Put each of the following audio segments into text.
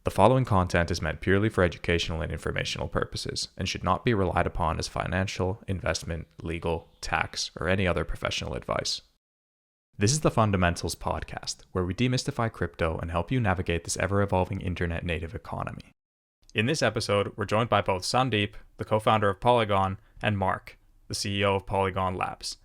The following content is meant purely for educational and informational purposes and should not be relied upon as financial, investment, legal, tax, or any other professional advice. This is the Fundamentals Podcast, where we demystify crypto and help you navigate this ever-evolving internet-native economy. In this episode, we're joined by both Sandeep, the co-founder of Polygon, and Marc, the CEO of Polygon Labs.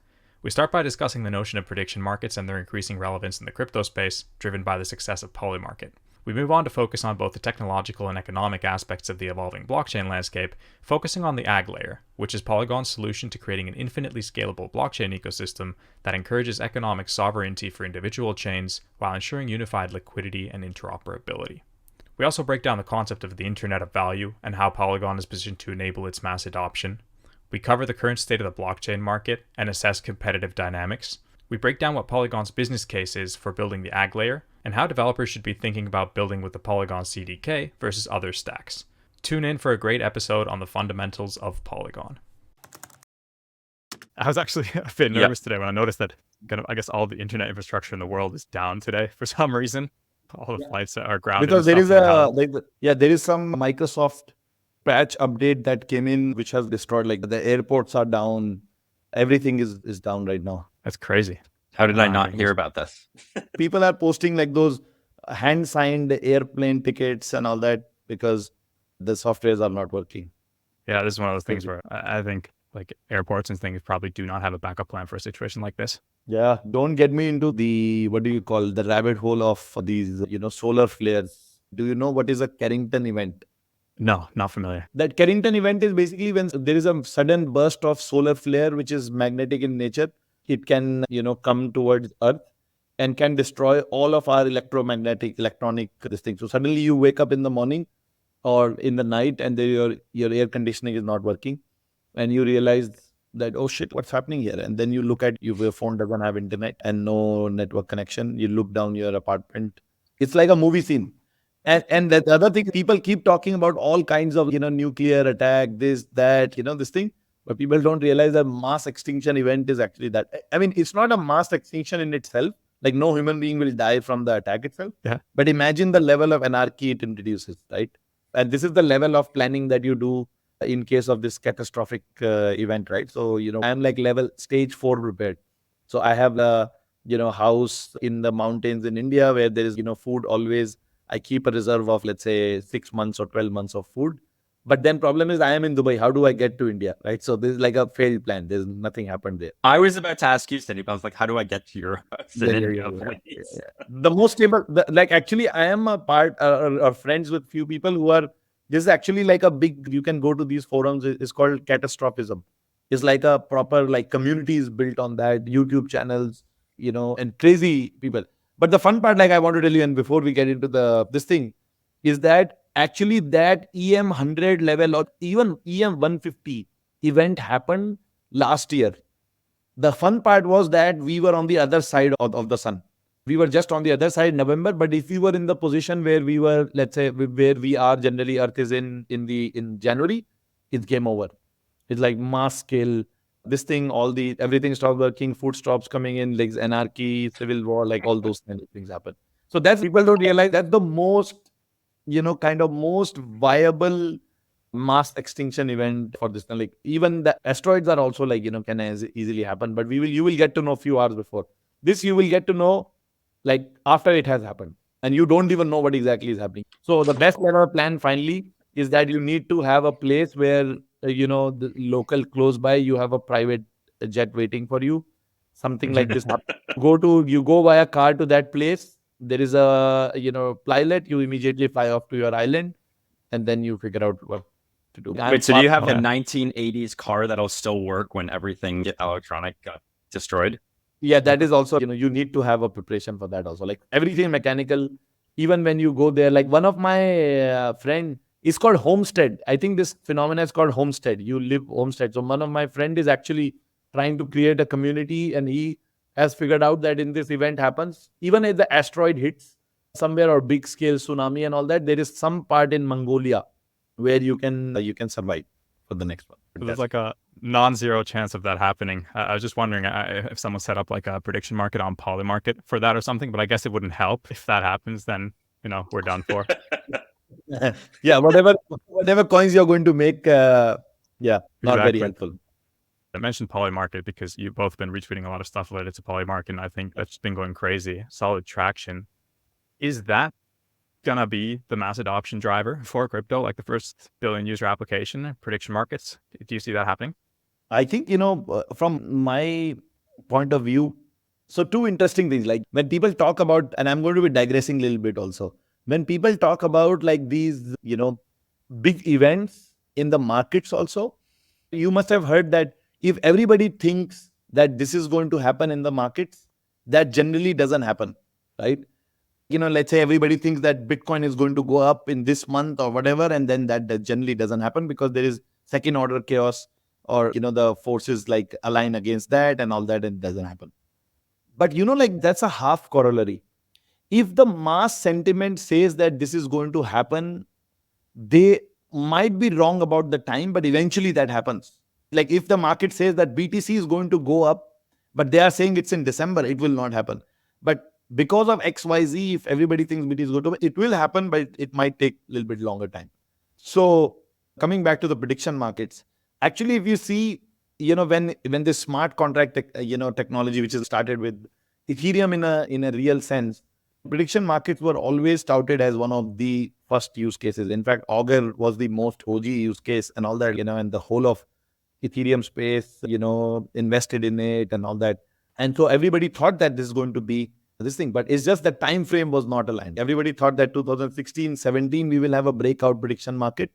We start by discussing the notion of prediction markets and their increasing relevance in the crypto space, driven by the success of Polymarket. We move on to focus on both the technological and economic aspects of the evolving blockchain landscape, focusing on the AggLayer, which is Polygon's solution to creating an infinitely scalable blockchain ecosystem that encourages economic sovereignty for individual chains while ensuring unified liquidity and interoperability. We also break down the concept of the Internet of Value and how Polygon is positioned to enable its mass adoption. We cover the current state of the blockchain market and assess competitive dynamics. We break down what Polygon's business case is for building the AggLayer and how developers should be thinking about building with the Polygon CDK versus other stacks. Tune in for a great episode on the fundamentals of Polygon. I was actually a bit nervous today when I noticed that I guess all the internet infrastructure in the world is down today for some reason. All the flights are grounded. Because there is some Microsoft patch update that came in which has destroyed, like the airports are down, everything is down right now. That's crazy. How did I not hear about this? People are posting like those hand-signed airplane tickets and all that because the softwares are not working. Yeah, this is one of those things where I think like airports and things probably do not have a backup plan for a situation like this. Yeah, don't get me into the, the rabbit hole of these, solar flares. Do you know what is a Carrington event? No, not familiar. That Carrington event is basically when there is a sudden burst of solar flare, which is magnetic in nature. It can, come towards Earth and can destroy all of our electronic this thing. So suddenly you wake up in the morning or in the night and your air conditioning is not working. And you realize that, oh shit, what's happening here? And then you look at your phone doesn't have internet and no network connection. You look down your apartment. It's like a movie scene. And that other thing, people keep talking about all kinds of, nuclear attack, this, that, this thing. But people don't realize that mass extinction event is actually that. I mean, it's not a mass extinction in itself. Like no human being will die from the attack itself. Yeah. But imagine the level of anarchy it introduces, right? And this is the level of planning that you do in case of this catastrophic event, right? So, I'm like stage 4 prepared. So I have a, house in the mountains in India where there is, food always. I keep a reserve of, let's say, 6 months or 12 months of food. But then problem is I am in Dubai. How do I get to India, right? So this is like a failed plan. There's nothing happened there. I was about to ask you, Sandeep. I was like, how do I get to Europe? The most stable, actually, I am a part or friends with few people who are, this is actually like a big, you can go to these forums. It's called catastrophism. It's like a proper, like communities built on that, YouTube channels, and crazy people. But the fun part, like I want to tell you, and before we get into this thing, is that actually that EM 100 level or even EM 150 event happened last year. The fun part was that we were on the other side of the sun. We were just on the other side November, but if we were in the position where we were, let's say, where we are generally, Earth is in January, it came over. It's like mass scale. This thing, everything stops working, food stops coming in, like anarchy, civil war, like all those kind of things happen. So that's, people don't realize that's the most, most viable mass extinction event for this. Like even the asteroids are also like, can easily happen, but you will get to know a few hours before. This you will get to know like after it has happened and you don't even know what exactly is happening. So the best level plan finally is that you need to have a place where, the local close by, you have a private jet waiting for you. Something like this happens. You go via car to that place. There is a, pilot. You immediately fly off to your island and then you figure out what to do. Wait, so do you have the 1980s car that'll still work when everything electronic got destroyed? Yeah, that is also, you need to have a preparation for that also. Like everything mechanical, even when you go there, like one of my friend, it's called homestead. I think this phenomenon is called homestead. You live homestead. So one of my friend is actually trying to create a community and he has figured out that in this event happens, even if the asteroid hits somewhere or big scale tsunami and all that, there is some part in Mongolia where you can survive for the next one. So there's like a non-zero chance of that happening. I was just wondering if someone set up like a prediction market on Polymarket for that or something, but I guess it wouldn't help. If that happens, then, we're done for. Yeah, whatever coins you're going to make, not very Exactly. helpful. I mentioned Polymarket because you've both been retweeting a lot of stuff related to Polymarket, and I think that's been going crazy. Solid traction. Is that gonna be the mass adoption driver for crypto, like the first billion user application, prediction markets? Do you see that happening? I think, from my point of view, so two interesting things. Like when people talk about, and I'm going to be digressing a little bit also, when people talk about like these, big events in the markets also, you must have heard that if everybody thinks that this is going to happen in the markets, that generally doesn't happen, right? Let's say everybody thinks that Bitcoin is going to go up in this month or whatever, and then that generally doesn't happen because there is second order chaos, or the forces like align against that and all that, and it doesn't happen. But like that's a half corollary. If the mass sentiment says that this is going to happen, they might be wrong about the time, but eventually that happens. Like if the market says that BTC is going to go up, but they are saying it's in December, it will not happen. But because of XYZ, if everybody thinks BTC is going to, it will happen, but it might take a little bit longer time. So coming back to the prediction markets, actually, if you see, when this smart contract, technology, which is started with Ethereum in a real sense, prediction markets were always touted as one of the first use cases. In fact, Augur was the most OG use case and all that, and the whole of Ethereum space, invested in it and all that. And so everybody thought that this is going to be this thing, but it's just the time frame was not aligned. Everybody thought that 2016, 17, we will have a breakout prediction market.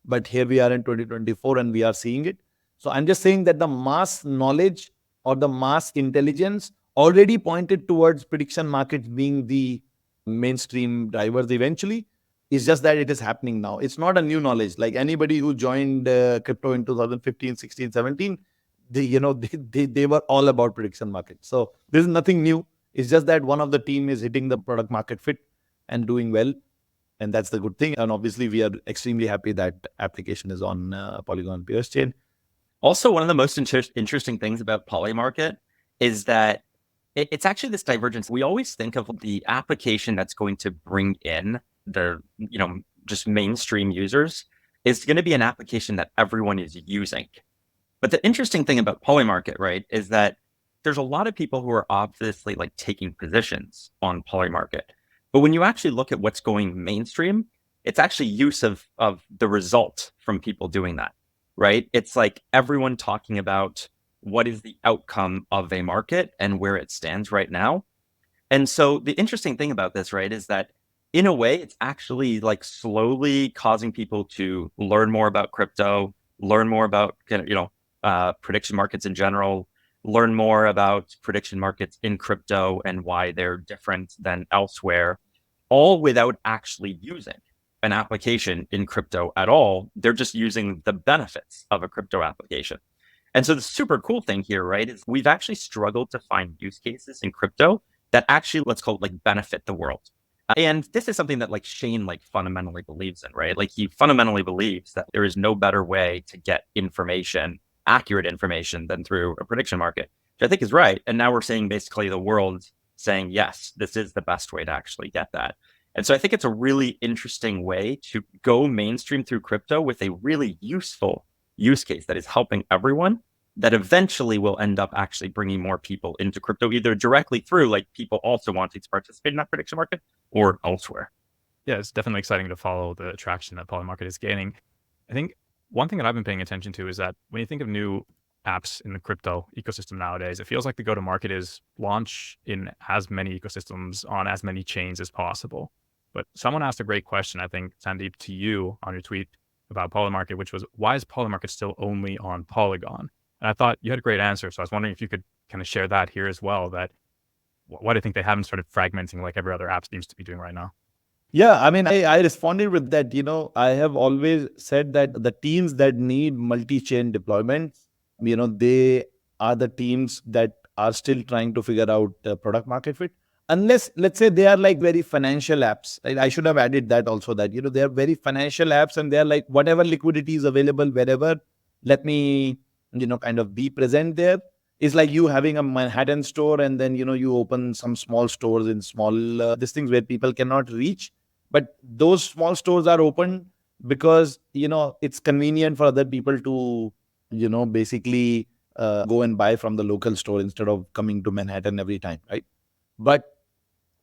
But here we are in 2024 and we are seeing it. So I'm just saying that the mass knowledge or the mass intelligence already pointed towards prediction markets being the mainstream drivers eventually. It's just that it is happening now. It's not a new knowledge. Like anybody who joined crypto in 2015, 16, 17, they were all about prediction markets. So this is nothing new. It's just that one of the team is hitting the product market fit and doing well. And that's the good thing. And obviously, we are extremely happy that application is on Polygon POS chain. Also, one of the most interesting things about Polymarket is that it's actually this divergence. We always think of the application that's going to bring in the, just mainstream users is going to be an application that everyone is using. But the interesting thing about Polymarket, right, is that there's a lot of people who are obviously like taking positions on Polymarket. But when you actually look at what's going mainstream, it's actually use of the result from people doing that, right? It's like everyone talking about what is the outcome of a market and where it stands right now. And so the interesting thing about this, right, is that in a way, it's actually like slowly causing people to learn more about crypto, learn more about, prediction markets in general, learn more about prediction markets in crypto and why they're different than elsewhere, all without actually using an application in crypto at all. They're just using the benefits of a crypto application. And so the super cool thing here, right, is we've actually struggled to find use cases in crypto that actually, let's call it like benefit the world. And this is something that like Shane like fundamentally believes in, right? Like he fundamentally believes that there is no better way to get information, accurate information, than through a prediction market, which I think is right. And now we're seeing basically the world saying, yes, this is the best way to actually get that. And so I think it's a really interesting way to go mainstream through crypto with a really useful use case that is helping everyone, that eventually will end up actually bringing more people into crypto, either directly through like people also wanting to participate in that prediction market or elsewhere. Yeah, it's definitely exciting to follow the traction that Polymarket is gaining. I think one thing that I've been paying attention to is that when you think of new apps in the crypto ecosystem nowadays, it feels like the go-to-market is launch in as many ecosystems on as many chains as possible. But someone asked a great question, I think, Sandeep, to you on your tweet about Polymarket, which was, why is Polymarket still only on Polygon? And I thought you had a great answer. So I was wondering if you could kind of share that here as well, that why do you think they haven't started fragmenting like every other app seems to be doing right now? Yeah, I mean, I responded with that. I have always said that the teams that need multi-chain deployments, they are the teams that are still trying to figure out product market fit. Unless, let's say, they are like very financial apps. Right? I should have added that also, that, they are very financial apps and they're like, whatever liquidity is available wherever, let me, kind of be present there. It's like you having a Manhattan store and then, you open some small stores in small, these things where people cannot reach. But those small stores are open because, it's convenient for other people to, basically go and buy from the local store instead of coming to Manhattan every time, right? But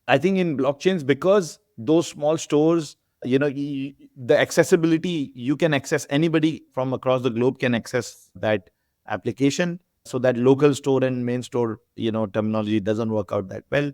I think in blockchains, because those small stores, the accessibility, you can access, anybody from across the globe can access that application. So that local store and main store, terminology doesn't work out that well.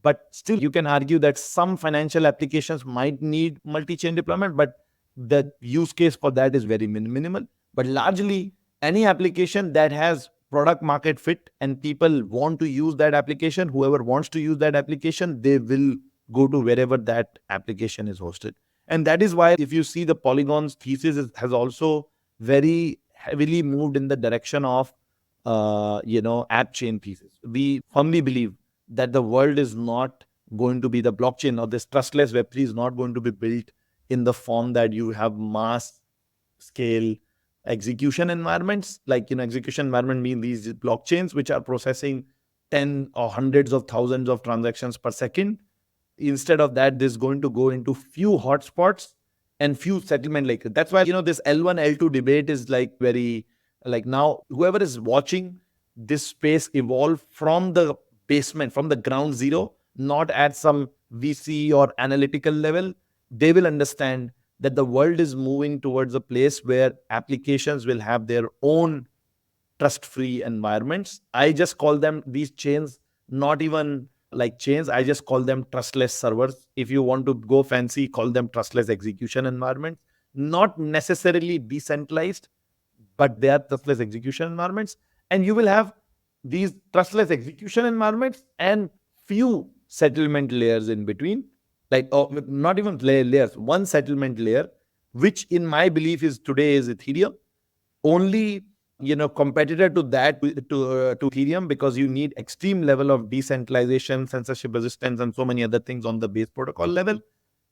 But still, you can argue that some financial applications might need multi-chain deployment, but the use case for that is very minimal. But largely, any application that has product market fit and people want to use that application, whoever wants to use that application, they will go to wherever that application is hosted. And that is why, if you see, the Polygon's thesis has also very heavily moved in the direction of app chain thesis. We firmly believe that the world is not going to be, the blockchain or this trustless Web3 is not going to be built in the form that you have mass scale execution environments. Like, execution environment mean these blockchains which are processing 10 or hundreds of thousands of transactions per second. Instead of that, this is going to go into few hotspots and few settlement layers. That's why, this L1, L2 debate is like very, like, now whoever is watching this space evolve from the basement, from the ground zero, not at some VC or analytical level, they will understand that the world is moving towards a place where applications will have their own trust-free environments. I just call them, these chains, not even like chains, I just call them trustless servers. If you want to go fancy, call them trustless execution environments. Not necessarily decentralized, but they are trustless execution environments. And you will have these trustless execution environments and few settlement layers in between, like, not even layers, one settlement layer, which in my belief is today is Ethereum. Only, competitor to that, to Ethereum, because you need extreme level of decentralization, censorship resistance, and so many other things on the base protocol level,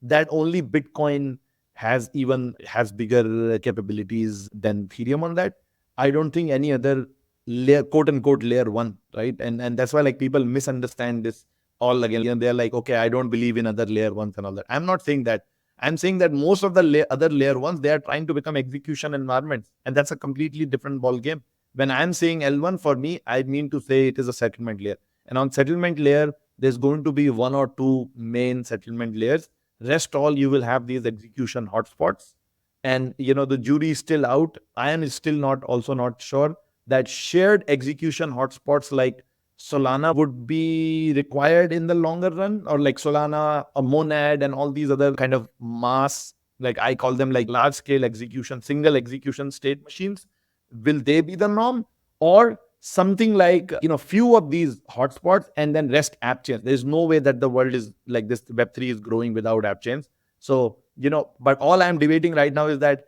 that only Bitcoin has bigger capabilities than Ethereum on that. I don't think any other layer, quote unquote, layer one, right? And that's why, like, people misunderstand this all again. They're like, okay, I don't believe in other layer ones and all that. I'm not saying that. I'm saying that most of the other layer ones, they are trying to become execution environments, and that's a completely different ball game. When I'm saying L1, for me, I mean to say it is a settlement layer. And on settlement layer, there's going to be one or two main settlement layers. Rest all, you will have these execution hotspots. And, the jury is still out. I am still not sure that shared execution hotspots like Solana would be required in the longer run, or like Solana, a Monad, and all these other kind of mass, like I call them, like large scale execution, single execution state machines. Will they be the norm, or something like, few of these hotspots and then rest app chains? There's no way that the world is like this. Web3 is growing without app chains. So, but all I'm debating right now is that,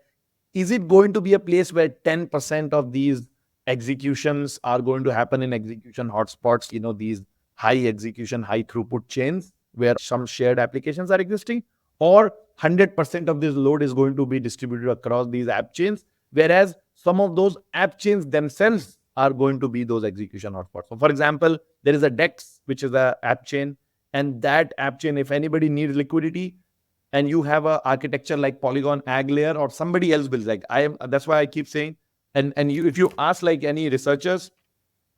is it going to be a place where 10% of these executions are going to happen in execution hotspots, these high execution, high throughput chains where some shared applications are existing, or 100% of this load is going to be distributed across these app chains, whereas some of those app chains themselves are going to be those execution hotspots. So, for example, there is a DEX, which is an app chain, and that app chain, if anybody needs liquidity, and you have an architecture like Polygon, AggLayer, or somebody else builds, like that's why I keep saying, and if you ask like any researchers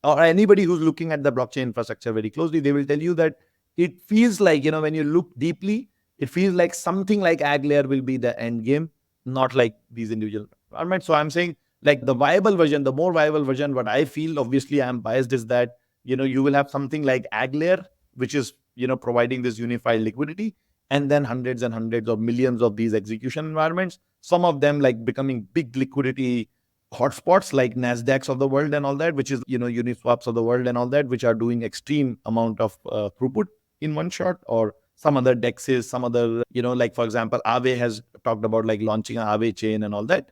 or anybody who's looking at the blockchain infrastructure very closely, they will tell you that it feels like, when you look deeply, it feels like something like AggLayer will be the end game, not like these individual environments. So I'm saying, like, the viable version, the more viable version, what I feel, obviously I'm biased, is that, you will have something like AggLayer, which is, providing this unified liquidity, and then hundreds and hundreds of millions of these execution environments, some of them like becoming big liquidity hotspots like NASDAQs of the world and all that, which is, Uniswaps of the world and all that, which are doing extreme amount of throughput in one shot, or some other DEXs, some other, like, for example, Aave has talked about like launching an Aave chain and all that.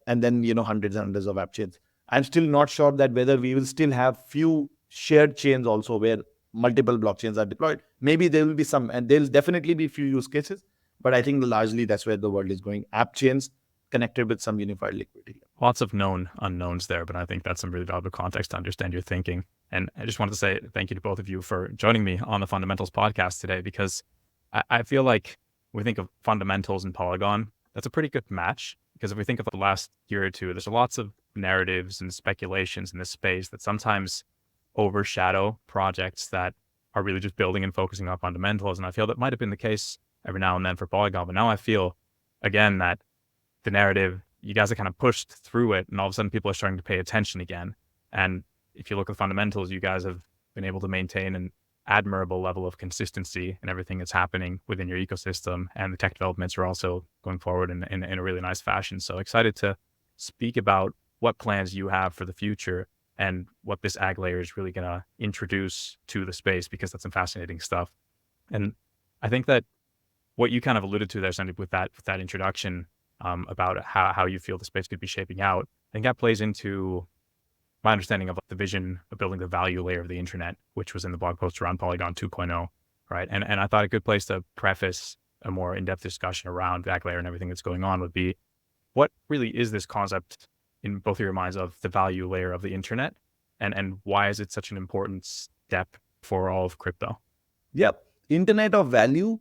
And then, hundreds and hundreds of app chains. I'm still not sure that whether we will still have few shared chains also where multiple blockchains are deployed. Maybe there will be some, and there'll definitely be few use cases, but I think largely that's where the world is going. App chains connected with some unified liquidity. Lots of known unknowns there, but I think that's some really valuable context to understand your thinking. And I just wanted to say thank you to both of you for joining me on the Fundamentals podcast today, because I feel like we think of fundamentals and Polygon, that's a pretty good match. Because if we think of the last year or two, there's lots of narratives and speculations in this space that sometimes overshadow projects that are really just building and focusing on fundamentals. And I feel that might have been the case every now and then for Polygon. But now I feel, again, that the narrative, you guys are kind of pushed through it, and all of a sudden people are starting to pay attention again. And if you look at the fundamentals, you guys have been able to maintain an admirable level of consistency in everything that's happening within your ecosystem. And the tech developments are also going forward in a really nice fashion. So excited to speak about what plans you have for the future and what this AggLayer is really going to introduce to the space, because that's some fascinating stuff. And I think that what you kind of alluded to there, Sandeep, with that introduction about how you feel the space could be shaping out, I think that plays into my understanding of the vision of building the value layer of the internet, which was in the blog post around Polygon 2.0, right? And I thought a good place to preface a more in-depth discussion around AggLayer and everything that's going on would be, what really is this concept in both of your minds of the value layer of the internet, and why is it such an important step for all of crypto? Yep. Internet of value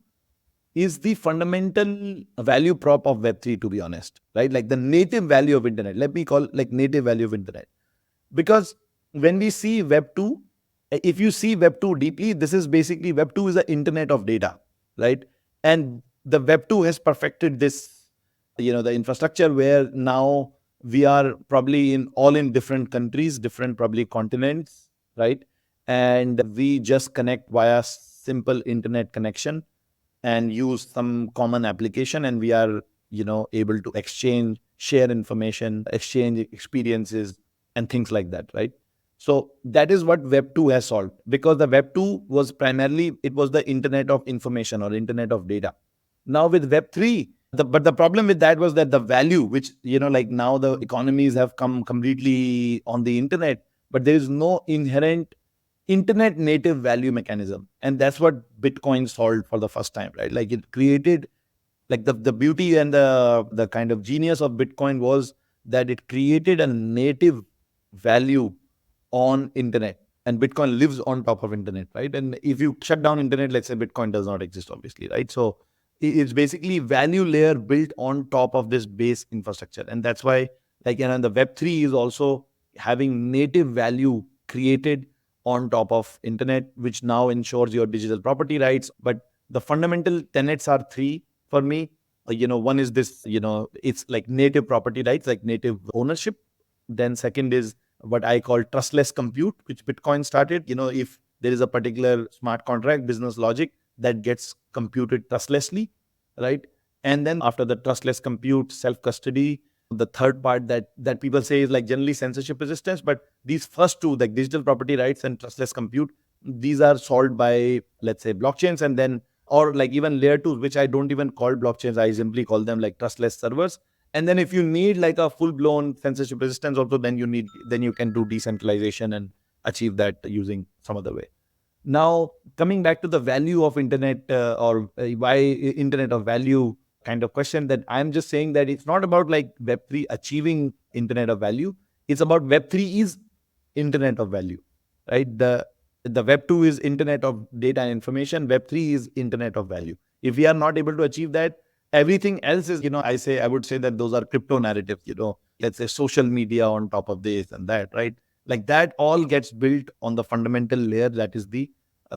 is the fundamental value prop of Web3, to be honest, right? Like the native value of internet. Let me call it like native value of internet. Because when we see Web 2, if you see Web 2 deeply, this is basically Web 2 is the internet of data, right? And the Web 2 has perfected this, the infrastructure where now we are probably in different countries, different probably continents, right? And we just connect via simple internet connection and use some common application, and we are, able to exchange, share information, exchange experiences, and things like that, right? So that is what Web 2 has solved, because the Web 2 was primarily, it was the internet of information or internet of data. Now with Web 3, but the problem with that was that the value, which, like now the economies have come completely on the internet, but there is no inherent internet native value mechanism. And that's what Bitcoin solved for the first time, right? Like it created, like the beauty and the kind of genius of Bitcoin was that it created a native value on internet, and Bitcoin lives on top of internet, right? And if you shut down internet, let's say Bitcoin does not exist, obviously, right? So it's basically value layer built on top of this base infrastructure. And that's why, like, the Web3 is also having native value created on top of internet, which now ensures your digital property rights. But the fundamental tenets are three for me. One is this, it's like native property rights, like native ownership. Then second is what I call trustless compute, which Bitcoin started. If there is a particular smart contract, business logic that gets computed trustlessly, right? And then after the trustless compute, self-custody, the third part that people say is like generally censorship resistance. But these first two, like digital property rights and trustless compute, these are solved by, let's say, blockchains, and then, or like even layer 2, which I don't even call blockchains. I simply call them like trustless servers. And then if you need like a full-blown censorship resistance also, then you can do decentralization and achieve that using some other way. Now, coming back to the value of internet or why internet of value kind of question, that I'm just saying that it's not about like Web3 achieving internet of value. It's about Web3 is internet of value, right? The Web 2 is internet of data and information. Web 3 is internet of value. If we are not able to achieve that, everything else is, I would say that those are crypto narratives, let's say social media on top of this and that, right? Like that all gets built on the fundamental layer that is the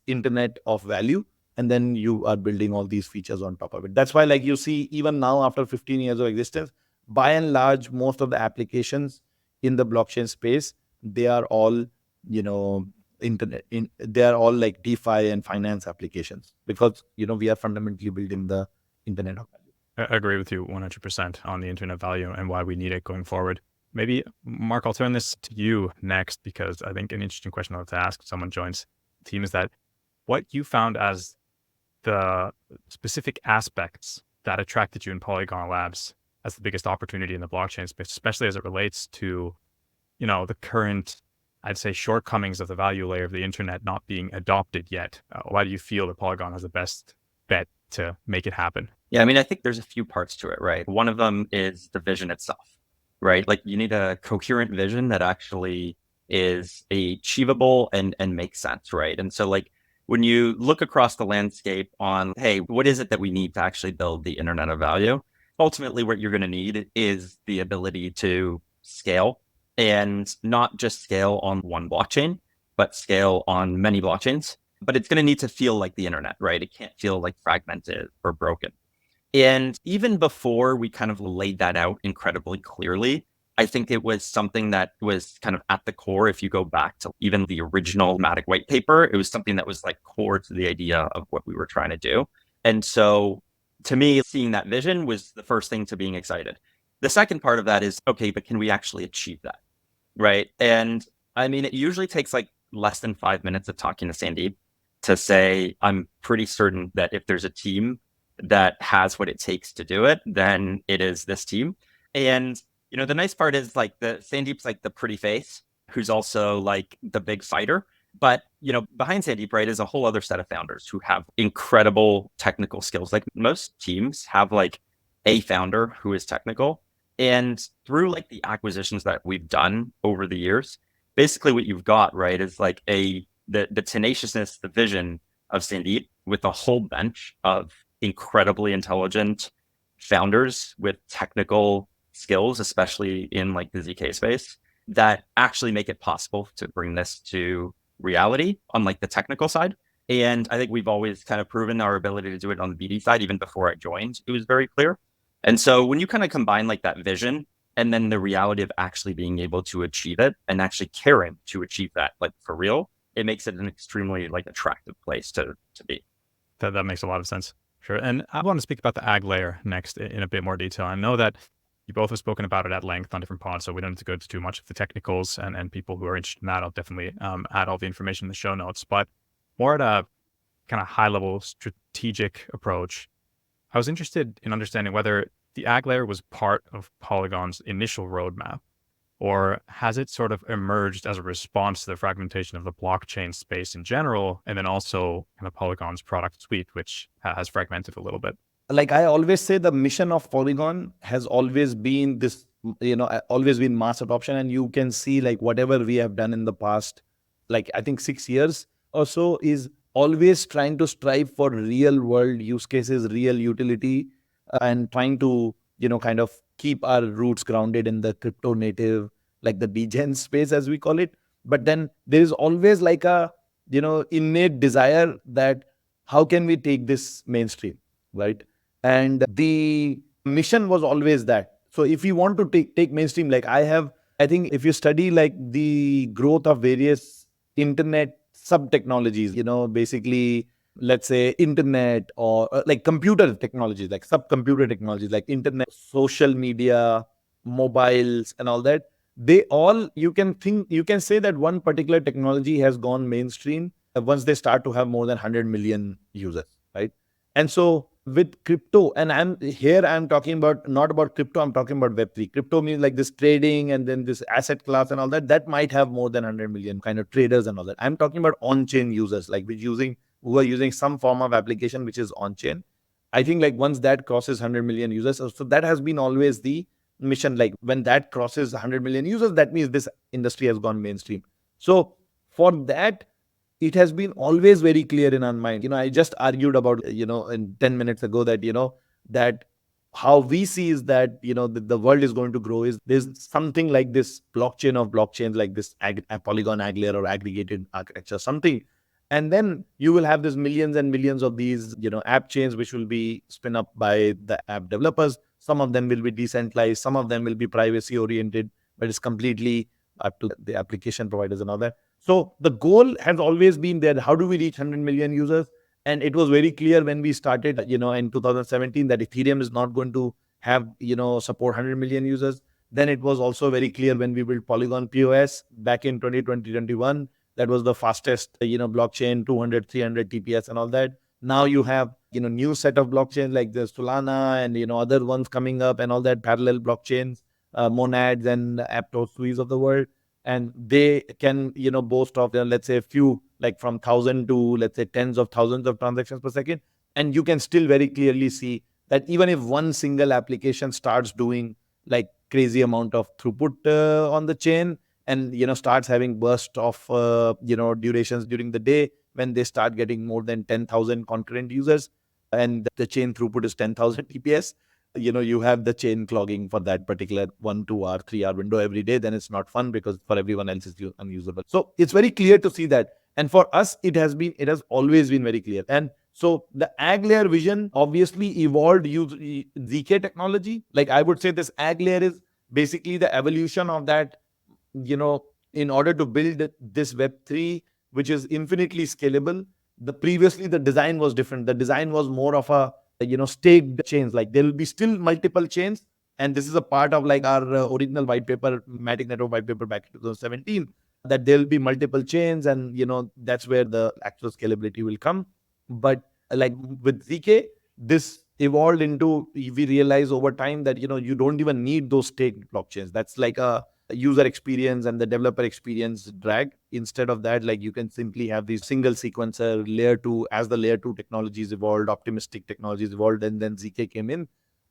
internet of value. And then you are building all these features on top of it. That's why, like, you see, even now after 15 years of existence, by and large, most of the applications in the blockchain space, they are all, they are all like DeFi and finance applications, because, we are fundamentally building the internet of value. I agree with you 100% on the internet value and why we need it going forward. Maybe, Marc, I'll turn this to you next, because I think an interesting question I'll have to ask if someone joins the team is that what you found as the specific aspects that attracted you in Polygon Labs as the biggest opportunity in the blockchain space, especially as it relates to, the current, I'd say, shortcomings of the value layer of the internet not being adopted yet. Why do you feel that Polygon has the best bet to make it happen? Yeah, I mean, I think there's a few parts to it, right? One of them is the vision itself, right? Like you need a coherent vision that actually is achievable and makes sense, right? And so like, when you look across the landscape on, hey, what is it that we need to actually build the internet of value? Ultimately, what you're going to need is the ability to scale, and not just scale on one blockchain, but scale on many blockchains. But it's going to need to feel like the internet, right? It can't feel like fragmented or broken. And even before we kind of laid that out incredibly clearly, I think it was something that was kind of at the core. If you go back to even the original Matic white paper, it was something that was like core to the idea of what we were trying to do. And so to me, seeing that vision was the first thing to being excited. The second part of that is, okay, but can we actually achieve that? Right. And I mean, it usually takes like less than 5 minutes of talking to Sandeep to say, I'm pretty certain that if there's a team that has what it takes to do it, then it is this team. And, you know, the nice part is like Sandeep's like the pretty face, who's also like the big fighter. But, you know, behind Sandeep, right, is a whole other set of founders who have incredible technical skills. Like most teams have like a founder who is technical. And through like the acquisitions that we've done over the years, basically what you've got, right, is like the tenaciousness, the vision of Sandeep with a whole bench of incredibly intelligent founders with technical skills, especially in like the ZK space, that actually make it possible to bring this to reality on like the technical side. And I think we've always kind of proven our ability to do it on the BD side. Even before I joined, it was very clear. And so when you kind of combine like that vision and then the reality of actually being able to achieve it and actually caring to achieve that, like for real, it makes it an extremely like attractive place to be. That makes a lot of sense. Sure. And I want to speak about the AggLayer next in a bit more detail. I know that you both have spoken about it at length on different pods, so we don't need to go into too much of the technicals, and people who are interested in that, I'll definitely add all the information in the show notes. But more at a kind of high level strategic approach, I was interested in understanding whether the AggLayer was part of Polygon's initial roadmap, or has it sort of emerged as a response to the fragmentation of the blockchain space in general, and then also kind of Polygon's product suite, which has fragmented a little bit? Like I always say, the mission of Polygon has always been this, always been mass adoption. And you can see like whatever we have done in the past, like I think 6 years or so, is always trying to strive for real world use cases, real utility, and trying to, kind of keep our roots grounded in the crypto native, like the degen space, as we call it. But then there is always like a, innate desire that how can we take this mainstream, right? And the mission was always that. So if you want to take mainstream, like I think if you study like the growth of various internet sub technologies, basically, let's say internet or like computer technologies, like sub computer technologies, like internet, social media, mobiles, and all that, they all, you can say that one particular technology has gone mainstream once they start to have more than 100 million users, right? And so with crypto, and I'm talking about, not about crypto, I'm talking about Web3. Crypto means like this trading and then this asset class and all that, that might have more than 100 million kind of traders and all that. I'm talking about on-chain users, like who are using some form of application which is on-chain. I think like once that crosses 100 million users, so that has been always the mission. Like when that crosses 100 million users, that means this industry has gone mainstream. So for that, it has been always very clear in our mind. I just argued about, in 10 minutes ago that, that how we see is that, the world is going to grow is there's something like this blockchain of blockchains, like this Polygon AggLayer or aggregated architecture, something. And then you will have this millions and millions of these, app chains, which will be spin up by the app developers. Some of them will be decentralized. Some of them will be privacy oriented, but it's completely up to the application providers and all that. So the goal has always been there. How do we reach 100 million users? And it was very clear when we started, in 2017, that Ethereum is not going to have, support 100 million users. Then it was also very clear when we built Polygon POS back in 2020-21. That was the fastest, blockchain, 200, 300 TPS and all that. Now you have, new set of blockchains like the Solana and, other ones coming up and all that, parallel blockchains, monads and Aptos suites of the world. And they can, boast of, let's say a few, like from 1,000 to, let's say, tens of thousands of transactions per second. And you can still very clearly see that even if one single application starts doing like crazy amount of throughput on the chain and, starts having burst of, durations during the day, when they start getting more than 10,000 concurrent users and the chain throughput is 10,000 TPS, you have the chain clogging for that particular 1, 2 hour, 3 hour window every day. Then it's not fun because for everyone else it's unusable. So it's very clear to see that. And for us, it has always been very clear. And so the AggLayer vision obviously evolved use ZK technology. Like I would say this AggLayer is basically the evolution of that, in order to build this Web3, which is infinitely scalable. Previously the design was different. The design was more of a, staked chains. Like there will be still multiple chains. And this is a part of like our original white paper, Matic Network white paper back in 2017, that there will be multiple chains and, that's where the actual scalability will come. But like with ZK, this evolved into, we realize over time that, you don't even need those staked blockchains. That's like a user experience and the developer experience drag. Instead of that, like you can simply have these single sequencer layer 2, as the layer 2 technologies evolved, optimistic technologies evolved, and then ZK came in.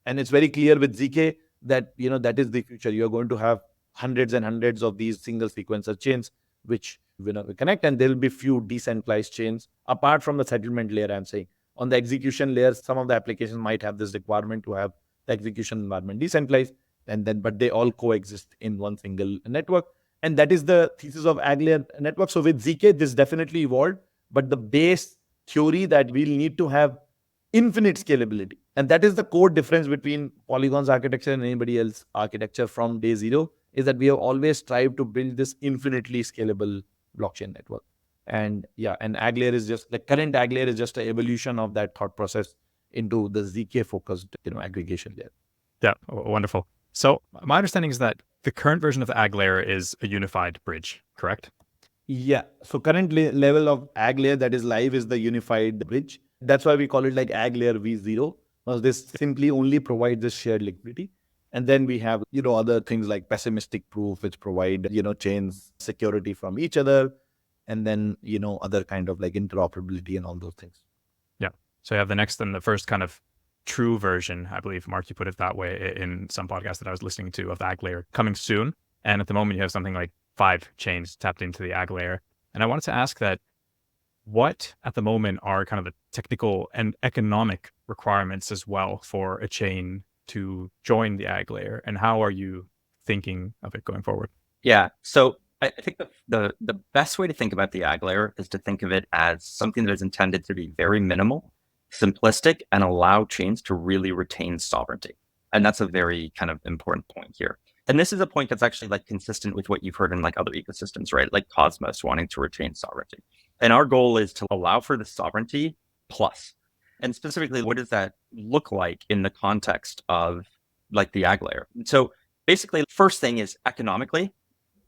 And it's very clear with ZK that, that is the future. You're going to have hundreds and hundreds of these single sequencer chains, which we connect, and there will be few decentralized chains apart from the settlement layer. I'm saying on the execution layer, some of the applications might have this requirement to have the execution environment decentralized, but they all coexist in one single network. And that is the thesis of AggLayer network. So with ZK, this definitely evolved, but the base theory that we'll need to have infinite scalability. And that is the core difference between Polygon's architecture and anybody else's architecture from day zero, is that we have always strived to build this infinitely scalable blockchain network. And AggLayer is just, the current AggLayer is just an evolution of that thought process into the ZK focused, aggregation layer. Yeah, wonderful. So my understanding is that the current version of the AggLayer is a unified bridge, correct? Yeah. So current level of AggLayer that is live is the unified bridge. That's why we call it like AggLayer V0, because this simply only provides this shared liquidity. And then we have, other things like pessimistic proof, which provide, chains security from each other. And then, other kind of like interoperability and all those things. Yeah. So you have the next and the first kind of true version, I believe, Marc, you put it that way in some podcast that I was listening to, of the AggLayer coming soon. And at the moment you have something like 5 chains tapped into the AggLayer. And I wanted to ask that, what at the moment are kind of the technical and economic requirements as well for a chain to join the AggLayer, and how are you thinking of it going forward? Yeah. So I think the best way to think about the AggLayer is to think of it as something that is intended to be very minimal, simplistic, and allow chains to really retain sovereignty. And that's a very kind of important point here. And this is a point that's actually like consistent with what you've heard in like other ecosystems, right? Like Cosmos wanting to retain sovereignty. And our goal is to allow for the sovereignty plus. And specifically, what does that look like in the context of like the AggLayer? So basically, first thing is economically,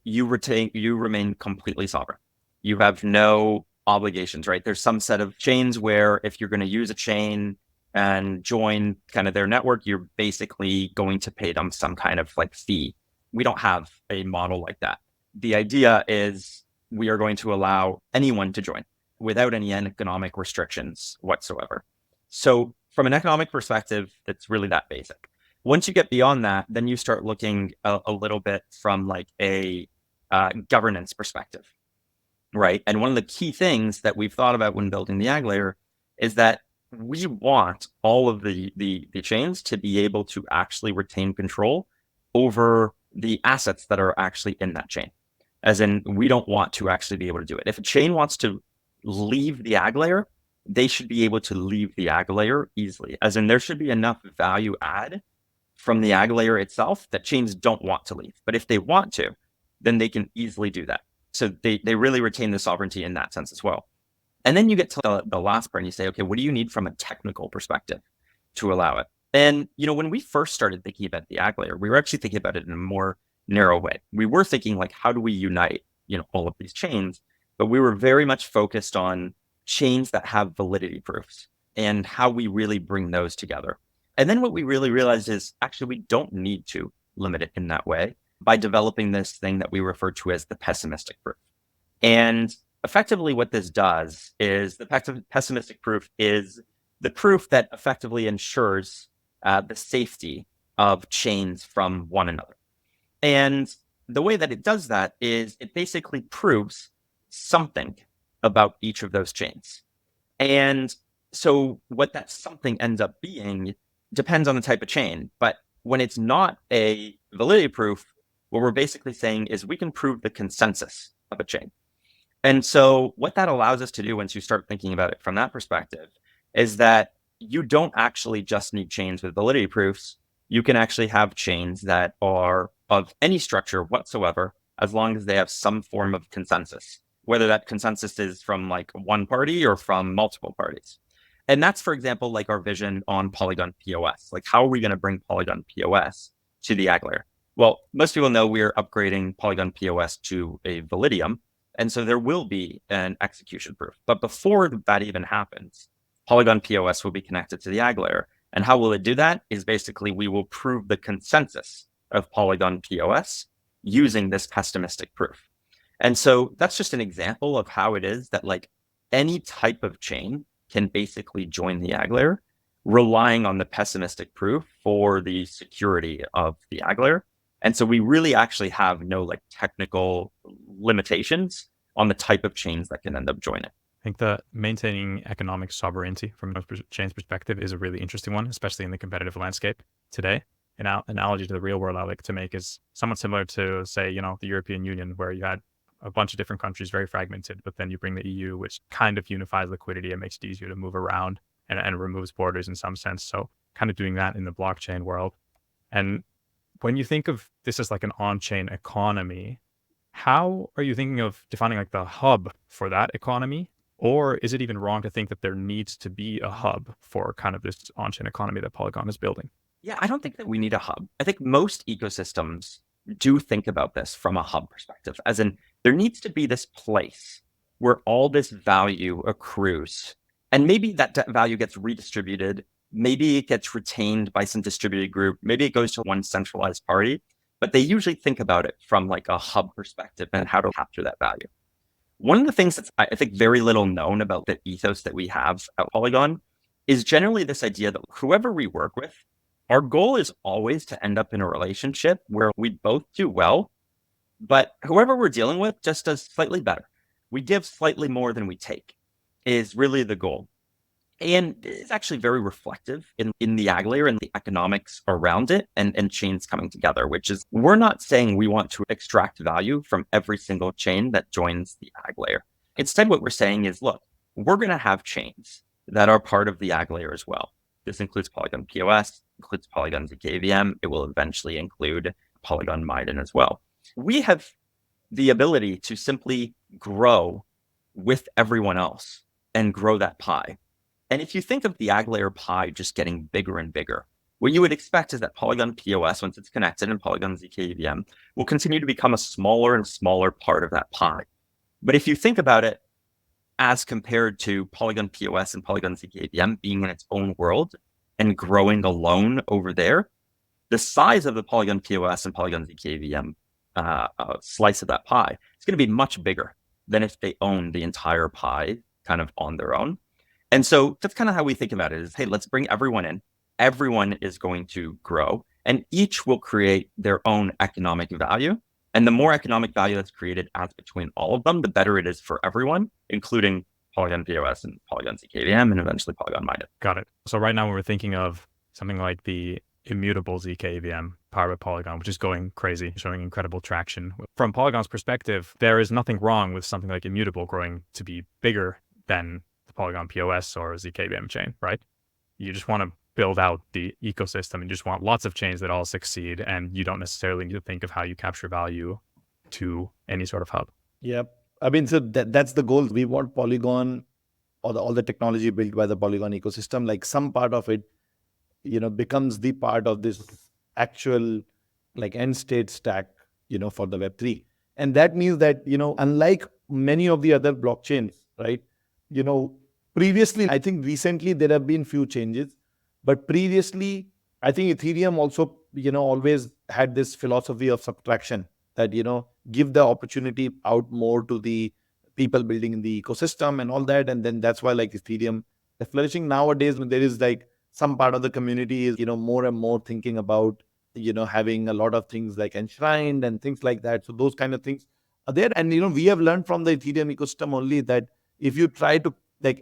you remain completely sovereign. You have no obligations, right? There's some set of chains where if you're going to use a chain and join kind of their network, you're basically going to pay them some kind of like fee. We don't have a model like that. The idea is we are going to allow anyone to join without any economic restrictions whatsoever. So from an economic perspective, it's really that basic. Once you get beyond that, then you start looking a little bit from like a governance perspective, right? And one of the key things that we've thought about when building the AggLayer is that we want all of the chains to be able to actually retain control over the assets that are actually in that chain. As in, we don't want to actually be able to do it. If a chain wants to leave the AggLayer, they should be able to leave the AggLayer easily. As in, there should be enough value add from the AggLayer itself that chains don't want to leave. But if they want to, then they can easily do that. So they really retain the sovereignty in that sense as well. And then you get to the last part and you say, okay, what do you need from a technical perspective to allow it? And, when we first started thinking about the AggLayer, we were actually thinking about it in a more narrow way. We were thinking like, how do we unite, all of these chains? But we were very much focused on chains that have validity proofs and how we really bring those together. And then what we really realized is actually we don't need to limit it in that way by developing this thing that we refer to as the pessimistic proof. And effectively what this does is the pessimistic proof is the proof that effectively ensures the safety of chains from one another. And the way that it does that is it basically proves something about each of those chains. And so what that something ends up being depends on the type of chain. But when it's not a validity proof, what we're basically saying is we can prove the consensus of a chain. And so what that allows us to do once you start thinking about it from that perspective is that you don't actually just need chains with validity proofs. You can actually have chains that are of any structure whatsoever, as long as they have some form of consensus, whether that consensus is from like one party or from multiple parties. And that's, for example, like our vision on Polygon POS. Like, how are we going to bring Polygon POS to the AggLayer? Well, most people know we're upgrading Polygon POS to a Validium. And so there will be an execution proof. But before that even happens, Polygon POS will be connected to the AggLayer. And how will it do that is basically we will prove the consensus of Polygon POS using this pessimistic proof. And so that's just an example of how it is that like any type of chain can basically join the AggLayer, relying on the pessimistic proof for the security of the AggLayer. And so we really actually have no like technical limitations on the type of chains that can end up joining. I think the maintaining economic sovereignty from a chain's perspective is a really interesting one, especially in the competitive landscape today. An analogy to the real world I like to make is somewhat similar to, say, the European Union, where you had a bunch of different countries, very fragmented, but then you bring the EU, which kind of unifies liquidity and makes it easier to move around and removes borders in some sense. So kind of doing that in the blockchain world. And when you think of this as like an on-chain economy, how are you thinking of defining like the hub for that economy? Or is it even wrong to think that there needs to be a hub for kind of this on-chain economy that Polygon is building? Yeah, I don't think that we need a hub. I think most ecosystems do think about this from a hub perspective, as in there needs to be this place where all this value accrues. And maybe that value gets redistributed. Maybe it gets retained by some distributed group. Maybe it goes to one centralized party. But they usually think about it from like a hub perspective and how to capture that value. One of the things that's, I think, very little known about the ethos that we have at Polygon is generally this idea that whoever we work with, our goal is always to end up in a relationship where we both do well, but whoever we're dealing with just does slightly better. We give slightly more than we take is really the goal. And it's actually very reflective in the AggLayer and the economics around it and chains coming together, which is we're not saying we want to extract value from every single chain that joins the AggLayer. Instead, what we're saying is, look, we're going to have chains that are part of the AggLayer as well. This includes Polygon POS, includes Polygon zkVM. It will eventually include Polygon Maiden as well. We have the ability to simply grow with everyone else and grow that pie. And if you think of the AggLayer pie just getting bigger and bigger, what you would expect is that Polygon POS, once it's connected, and Polygon zkVM will continue to become a smaller and smaller part of that pie. But if you think about it as compared to Polygon POS and Polygon zkVM being in its own world and growing alone over there, the size of the Polygon POS and Polygon zkVM slice of that pie is going to be much bigger than if they own the entire pie kind of on their own. And so that's kind of how we think about it is, hey, let's bring everyone in. Everyone is going to grow and each will create their own economic value. And the more economic value that's created as between all of them, the better it is for everyone, including Polygon POS and Polygon zkVM and eventually Polygon Maiden. Got it. So right now we're thinking of something like the immutable zkVM powered by Polygon, which is going crazy, showing incredible traction. From Polygon's perspective, there is nothing wrong with something like immutable growing to be bigger than the Polygon POS or zkVM chain, right? You just want to build out the ecosystem and you just want lots of chains that all succeed, and you don't necessarily need to think of how you capture value to any sort of hub. Yep. I mean, so that's the goal. We want Polygon or all the technology built by the Polygon ecosystem, like some part of it, becomes the part of this actual like end state stack, for the Web3. And that means that, unlike many of the other blockchains, right? Previously, I think recently there have been few changes, but previously, I think Ethereum also, always had this philosophy of subtraction that, give the opportunity out more to the people building in the ecosystem and all that. And then that's why like Ethereum is flourishing nowadays when there is like some part of the community is, more and more thinking about, having a lot of things like enshrined and things like that. So those kind of things are there. And, we have learned from the Ethereum ecosystem only that, if you try to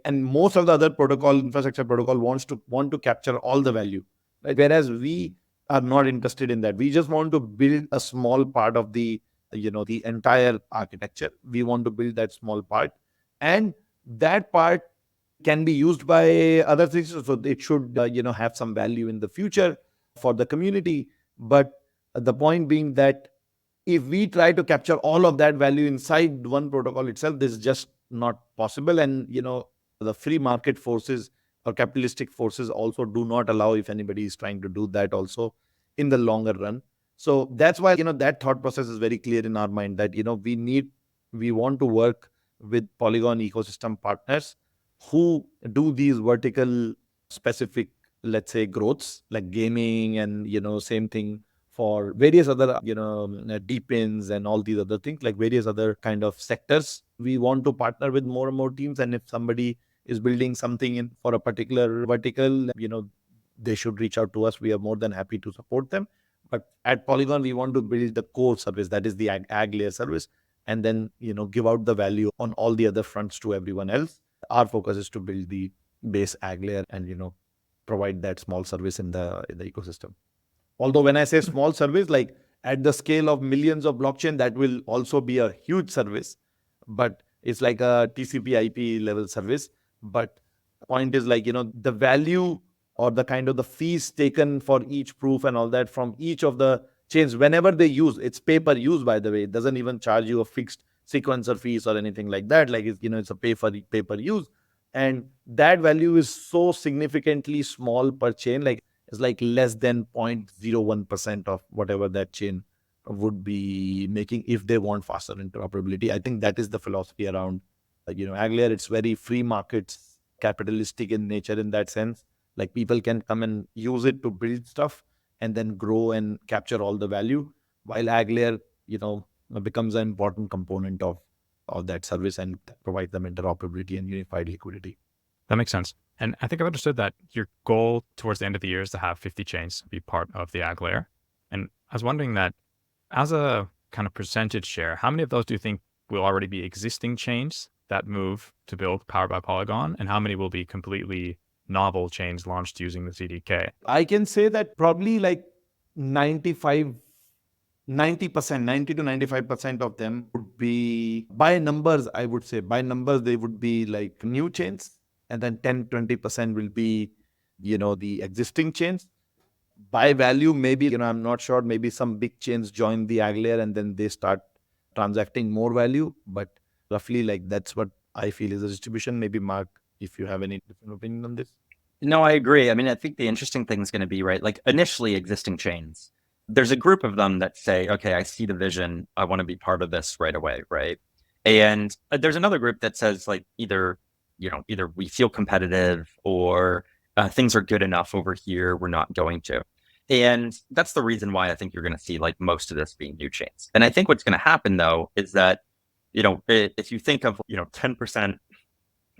and most of the other infrastructure protocol want to capture all the value, right? Whereas we are not interested in that. We just want to build a small part of the entire architecture. We want to build that small part, and that part can be used by other things. So it should have some value in the future for the community. But the point being that if we try to capture all of that value inside one protocol itself, this is just not possible. And the free market forces or capitalistic forces also do not allow, if anybody is trying to do that also in the longer run. So that's why that thought process is very clear in our mind, that we want to work with Polygon ecosystem partners who do these vertical specific, let's say, growths like gaming, and same thing for various other deepins and all these other things, like various other kind of sectors. We want to partner with more and more teams, and if somebody is building something in for a particular vertical, they should reach out to us. We are more than happy to support them. But at Polygon, we want to build the core service, that is the AggLayer service, and then give out the value on all the other fronts to everyone else. Our focus is to build the base AggLayer and provide that small service in the ecosystem. Although when I say small service, like at the scale of millions of blockchain, that will also be a huge service, but it's like a TCP/IP level service. But the point is the value or the kind of the fees taken for each proof and all that from each of the chains, whenever they use, it's pay per use, by the way. It doesn't even charge you a fixed sequencer fees or anything like that. Like it's a pay per use. And that value is so significantly small per chain, like it's like less than 0.01% of whatever that chain would be making if they want faster interoperability. I think that is the philosophy around AggLayer. It's very free markets, capitalistic in nature in that sense. Like people can come and use it to build stuff and then grow and capture all the value, while AggLayer becomes an important component of that service and provide them interoperability and unified liquidity. That makes sense. And I think I've understood that your goal towards the end of the year is to have 50 chains be part of the AggLayer. And I was wondering that as a kind of percentage share, how many of those do you think will already be existing chains that move to build powered by Polygon? And how many will be completely novel chains launched using the CDK? I can say that probably like 90 to 95% of them would be, by numbers, I would say, they would be like new chains. And then 10-20% will be, the existing chains. By value, maybe, I'm not sure, maybe some big chains join the AggLayer and then they start transacting more value. But roughly like that's what I feel is the distribution. Maybe Marc, if you have any different opinion on this. No, I agree. I mean, I think the interesting thing is going to be, right, like initially existing chains. There's a group of them that say, okay, I see the vision. I want to be part of this right away, right? And there's another group that says like either we feel competitive or things are good enough over here, we're not going to. And that's the reason why I think you're going to see like most of this being new chains. And I think what's going to happen though is that, if you think of, 10%,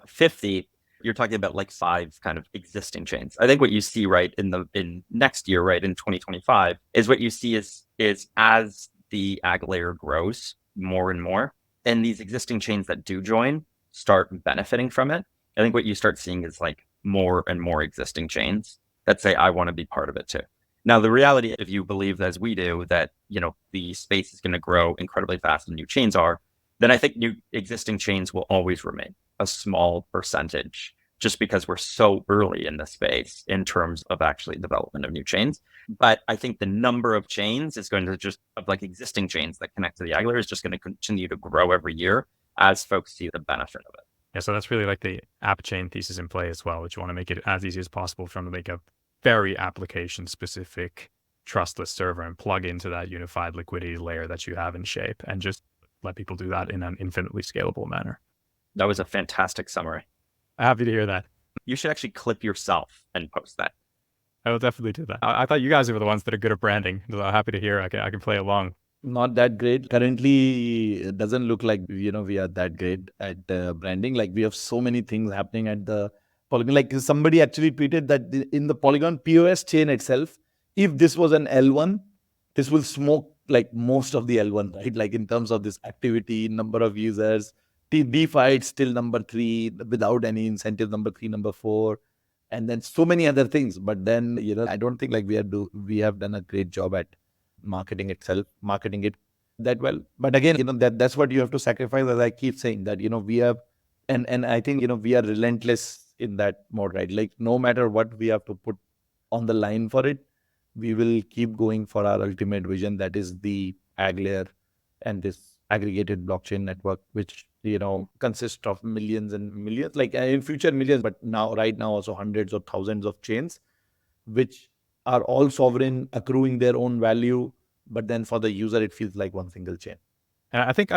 50, you're talking about like 5 kind of existing chains. I think what you see right in next year, right, in 2025, is what you see is as the AggLayer grows more and more, and these existing chains that do join start benefiting from it. I think what you start seeing is like more and more existing chains that say, I want to be part of it too. Now, the reality, if you believe as we do, that, the space is going to grow incredibly fast and new chains are, then I think new existing chains will always remain a small percentage, just because we're so early in the space in terms of actually development of new chains. But I think the number of chains is going to of like existing chains that connect to the AggLayer is just going to continue to grow every year as folks see the benefit of it. Yeah, so that's really like the AppChain thesis in play as well, which you want to make it as easy as possible for them to make a very application-specific trustless server and plug into that unified liquidity layer that you have in Shape, and just let people do that in an infinitely scalable manner. That was a fantastic summary. Happy to hear that. You should actually clip yourself and post that. I will definitely do that. I thought you guys were the ones that are good at branding. So I'm happy to hear I can play along. Not that great. Currently, it doesn't look like, we are that great at branding. Like we have so many things happening at the Polygon. Like somebody actually tweeted that in the Polygon POS chain itself, if this was an L1, this will smoke like most of the L1, right? Like in terms of this activity, number of users, DeFi, it's still number 3 without any incentive, number 3, number 4, and then so many other things. But then, I don't think like we have done a great job at marketing it that well. But again, that's what you have to sacrifice, as I keep saying, that, we have, and I think, we are relentless in that mode, right? Like, no matter what we have to put on the line for it, we will keep going for our ultimate vision, that is the AggLayer and this aggregated blockchain network, which consists of millions and millions, like in future millions, but right now also hundreds or thousands of chains, which are all sovereign, accruing their own value. But then for the user, it feels like one single chain. And I think,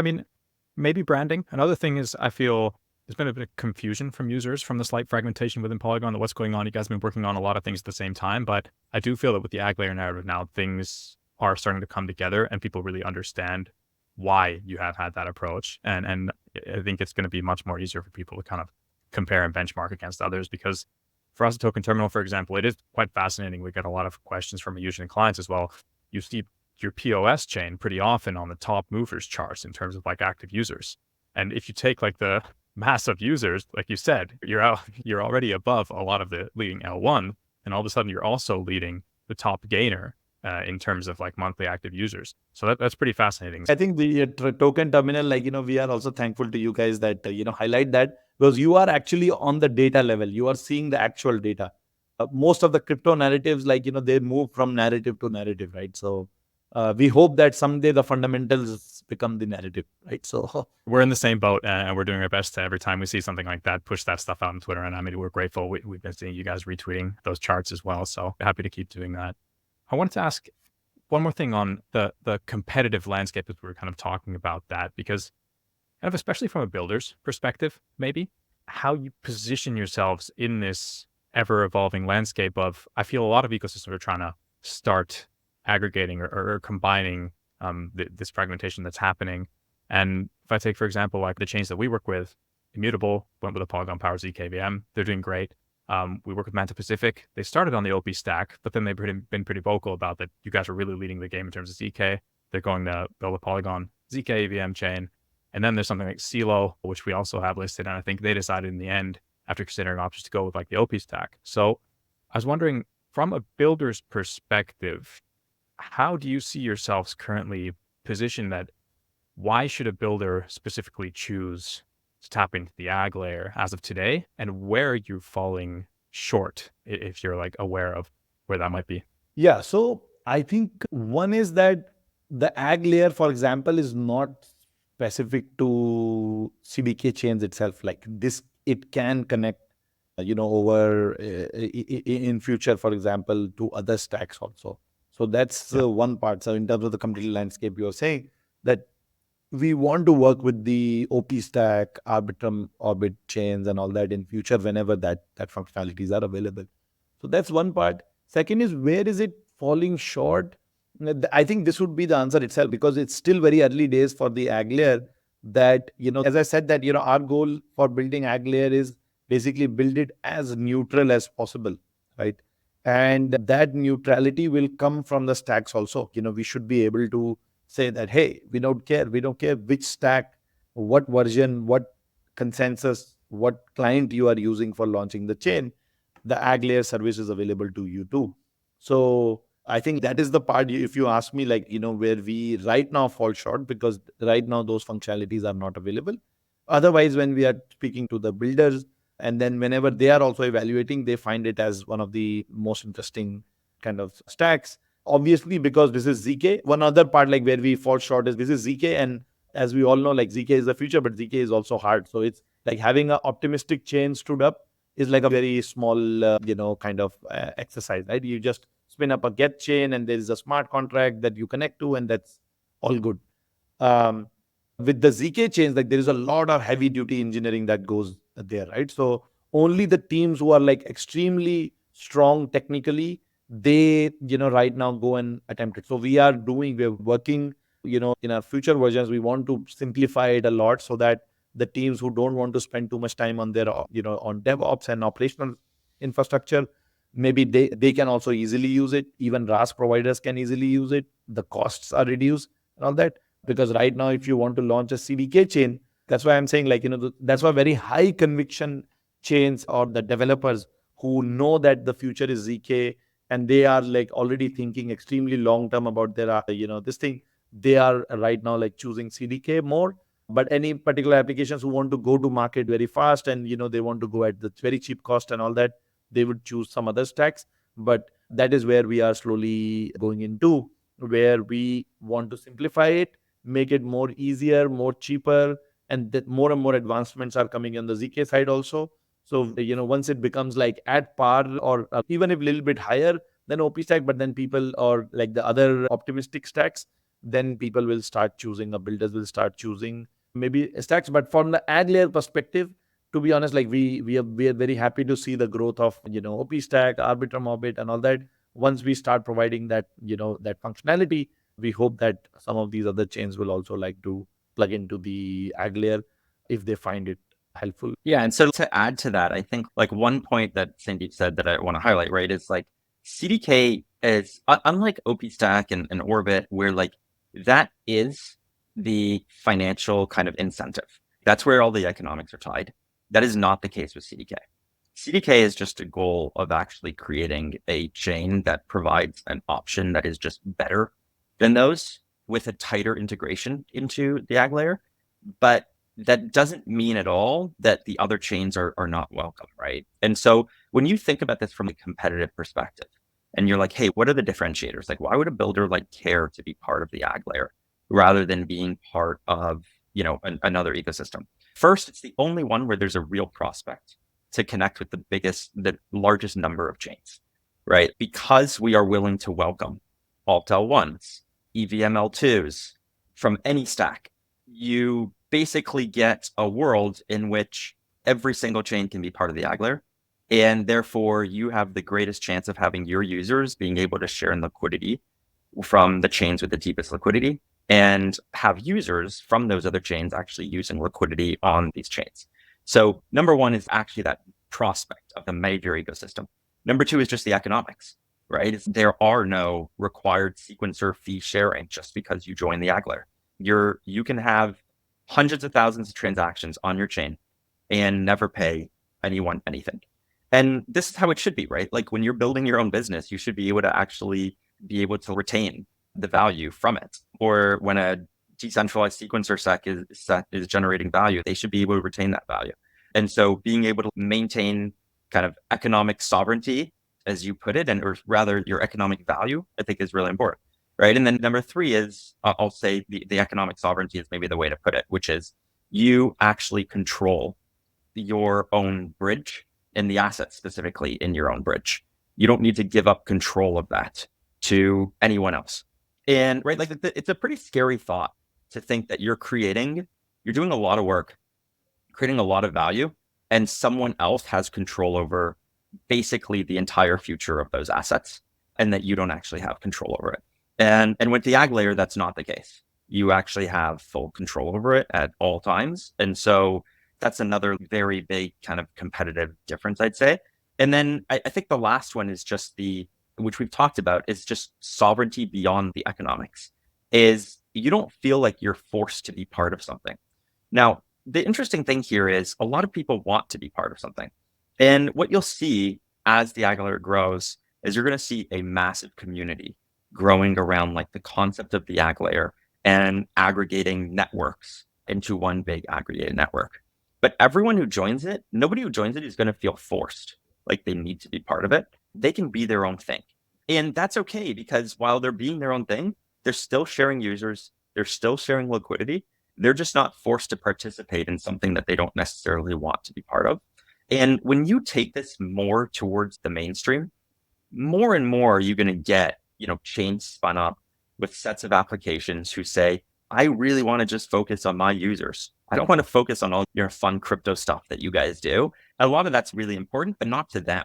maybe branding. Another thing is, I feel there's been a bit of confusion from users from the slight fragmentation within Polygon, that what's going on. You guys have been working on a lot of things at the same time, but I do feel that with the AggLayer narrative now, things are starting to come together and people really understand why you have had that approach. And I think it's going to be much more easier for people to kind of compare and benchmark against others, because for us at Token Terminal, for example, it is quite fascinating. We get a lot of questions from users and clients as well. You see your POS chain pretty often on the top movers charts in terms of like active users. And if you take like the massive users, like you said, you're already above a lot of the leading L1, and all of a sudden you're also leading the top gainer in terms of like monthly active users. So that's pretty fascinating. I think the Token Terminal, like, we are also thankful to you guys that, highlight that, because you are actually on the data level. You are seeing the actual data. Most of the crypto narratives, like, they move from narrative to narrative, right? So we hope that someday the fundamentals become the narrative, right? So we're in the same boat, and we're doing our best to, every time we see something like that, push that stuff out on Twitter. And we're grateful. We've been seeing you guys retweeting those charts as well. So happy to keep doing that. I wanted to ask one more thing on the competitive landscape, as we were kind of talking about that, because kind of, especially from a builder's perspective, maybe how you position yourselves in this ever evolving landscape of, I feel a lot of ecosystems are trying to start aggregating or combining this fragmentation that's happening. And if I take, for example, like the chains that we work with, Immutable went with a Polygon powered ZKVM. They're doing great. We work with Manta Pacific. They started on the OP stack, but then they've been pretty vocal about that. You guys are really leading the game in terms of ZK. They're going to build a Polygon ZK EVM chain. And then there's something like CeeLo, which we also have listed. And I think they decided in the end, after considering options, to go with like the OP stack. So I was wondering, from a builder's perspective, how do you see yourselves currently positioned? That why should a builder specifically choose to tap into the AggLayer as of today, and where are you falling short, if you're like aware of where that might be? Yeah, so I think one is that the AggLayer, for example, is not specific to CDK chains itself. Like this, it can connect, over in future, for example, to other stacks also. So that's one part. So in terms of the competitive landscape, you're saying that we want to work with the OP stack, Arbitrum, Orbit chains and all that in future whenever that functionalities are available. So that's one part. Second is, where is it falling short? I think this would be the answer itself, because it's still very early days for the AggLayer. That, as I said, that, our goal for building AggLayer is basically build it as neutral as possible, right? And that neutrality will come from the stacks also. We should be able to say that, hey, we don't care which stack, what version, what consensus, what client you are using for launching the chain, the AggLayer service is available to you too. So I think that is the part, if you ask me, like, where we right now fall short, because right now those functionalities are not available. Otherwise, when we are speaking to the builders, and then whenever they are also evaluating, they find it as one of the most interesting kind of stacks. Obviously, because this is ZK. One other part, like, where we fall short is this is ZK. And as we all know, like, ZK is the future, but ZK is also hard. So it's like having an optimistic chain stood up is like a very small, kind of exercise, right? You just spin up a get chain and there is a smart contract that you connect to, and that's all good. With the ZK chains, like, there is a lot of heavy duty engineering that goes there, right? So only the teams who are like extremely strong technically, they, right now go and attempt it. So we're working, in our future versions, we want to simplify it a lot so that the teams who don't want to spend too much time on their, on DevOps and operational infrastructure, maybe they can also easily use it. Even RAS providers can easily use it. The costs are reduced and all that. Because right now, if you want to launch a CDK chain, That's why I'm saying, like, that's why very high conviction chains or the developers who know that the future is ZK and they are like already thinking extremely long term about their, this thing, they are right now like choosing CDK more. But any particular applications who want to go to market very fast and, they want to go at the very cheap cost and all that, they would choose some other stacks. But that is where we are slowly going into, where we want to simplify it, make it more easier, more cheaper, and that more and more advancements are coming on the ZK side also. So, once it becomes like at par or even if a little bit higher than OP stack, but then people or like the other optimistic stacks, then people will start choosing, or builders will start choosing maybe stacks. But from the AggLayer perspective, to be honest, like we are very happy to see the growth of, OP stack, Arbitrum Orbit and all that. Once we start providing that, that functionality, we hope that some of these other chains will also like to plug into the AggLayer if they find it helpful. Yeah. And so to add to that, I think like one point that Sandeep said that I want to highlight, right, is like CDK is unlike OP-Stack and Orbit, where like that is the financial kind of incentive. That's where all the economics are tied. That is not the case with CDK. CDK is just a goal of actually creating a chain that provides an option that is just better than those with a tighter integration into the AggLayer. But that doesn't mean at all that the other chains are not welcome, right? And so when you think about this from a competitive perspective, and you're like, hey, what are the differentiators? Like, why would a builder like care to be part of the AggLayer rather than being part of, another ecosystem? First, it's the only one where there's a real prospect to connect with the largest number of chains, right? Because we are willing to welcome Alt L1s, EVM L2s from any stack. You basically get a world in which every single chain can be part of the AggLayer. And therefore, you have the greatest chance of having your users being able to share in liquidity from the chains with the deepest liquidity and have users from those other chains actually using liquidity on these chains. So number one is actually that prospect of the major ecosystem. Number two is just the economics, right? There are no required sequencer fee sharing just because you join the AggLayer. You can have hundreds of thousands of transactions on your chain and never pay anyone anything. And this is how it should be, right? Like when you're building your own business, you should be able to actually be able to retain the value from it. Or when a decentralized sequencer set is generating value, they should be able to retain that value. And so being able to maintain kind of economic sovereignty, as you put it, or rather your economic value, I think is really important. Right. And then number three is, I'll say the economic sovereignty is maybe the way to put it, which is you actually control your own bridge and the assets specifically in your own bridge. You don't need to give up control of that to anyone else. And right, like it's a pretty scary thought to think that you're doing a lot of work, creating a lot of value, and someone else has control over basically the entire future of those assets and that you don't actually have control over it. And with the AggLayer, that's not the case. You actually have full control over it at all times. And so that's another very big kind of competitive difference, I'd say. And then I think the last one is just which we've talked about, is just sovereignty beyond the economics, is you don't feel like you're forced to be part of something. Now, the interesting thing here is a lot of people want to be part of something. And what you'll see as the AggLayer grows is you're going to see a massive community growing around like the concept of the AggLayer and aggregating networks into one big aggregated network. But everyone who joins it, nobody who joins it is going to feel forced, like they need to be part of it. They can be their own thing. And that's okay, because while they're being their own thing, they're still sharing users, they're still sharing liquidity. They're just not forced to participate in something that they don't necessarily want to be part of. And when you take this more towards the mainstream, more and more you're going to get, chains spun up with sets of applications who say, I really want to just focus on my users. I don't want to focus on all your fun crypto stuff that you guys do. A lot of that's really important, but not to them.